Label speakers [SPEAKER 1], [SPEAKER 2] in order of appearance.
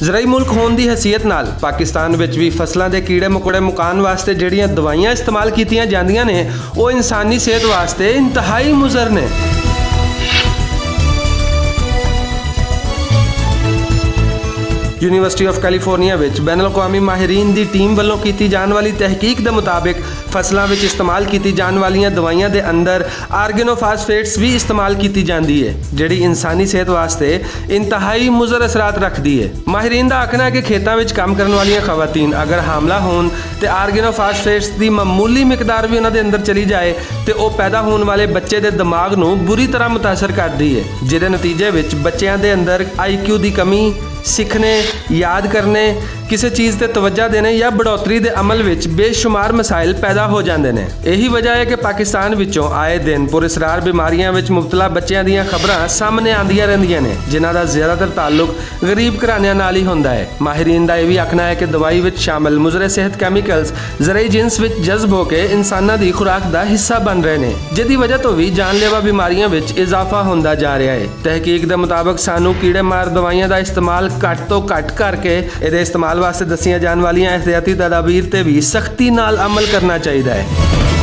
[SPEAKER 1] ਜ਼ਰਾਈ ਮੁਲਕ ਹੋਣ ਦੀ ਹਸੀਅਤ ਨਾਲ ਪਾਕਿਸਤਾਨ ਵਿੱਚ ਵੀ ਫਸਲਾਂ ਦੇ ਕੀੜੇ ਮਕੌੜੇ ਮੁਕਾਉਣ ਵਾਸਤੇ ਜਿਹੜੀਆਂ ਦਵਾਈਆਂ ਇਸਤੇਮਾਲ ਕੀਤੀਆਂ ਜਾਂਦੀਆਂ ਨੇ ਉਹ ਇਨਸਾਨੀ ਸਿਹਤ ਵਾਸਤੇ ਇੰਤਹਾਈ ਮੁਜ਼ਰ ਨੇ। यूनिवर्सिटी ऑफ कैलीफोर्निया विच बैनुल अक़वामी माहिरीन की टीम वालों की जाने वाली तहकीक के मुताबिक फसलों में इस्तेमाल की जाने वाली दवाइयां के अंदर आर्गेनोफास्फेट्स भी इस्तेमाल की जाती है जिहड़ी इंसानी सेहत वास्ते इंतहाई मुज़र असरात रखती है। माहिरीन का आखना है कि खेतों में काम करने वाली खवातीन अगर हामला होन तो आर्गेनोफास्फेट्स की मामूली मिकदार भी उन्होंने अंदर चली जाए तो वह पैदा होने वाले बच्चे के दिमाग को बुरी तरह मुतासर करती है, जिहदे नतीजे में बच्चों के अंदर IQ की कमी, सीखने, याद करने, किसी चीज़ से तवज्जो देने या बढ़ोतरी के अमल में बेशुमार मसाइल पैदा हो जाते हैं। यही वजह है कि पाकिस्तान विचों आए दिन पुरअसरार बीमारियों में मुबतला बच्चों दी खबरां सामने आंदियां रहिंदियां ने जिन्हां दा ज़्यादातर ताल्लुक गरीब घराणियां नाल ही हुंदा है। माहिरीन का यह भी आखना है कि दवाई विच शामिल मुज़रे सेहत कैमिकल्स ज़राई जिन्स विच जज्ब होकर इंसानां दी खुराक का हिस्सा बन रहे हैं, जिहदी वजह तो भी जानलेवा बीमारियों में इजाफा होंदा जा रहा है। तहकीक के मुताबिक सानू कीड़े मार दवाइयां का इस्तेमाल घट तो घट करके इहदे इस्तेमाल वास्ते दसियां जाने वाली एहतियाती तदाबीर ते भी सख्ती नाल अमल करना चाहिए है।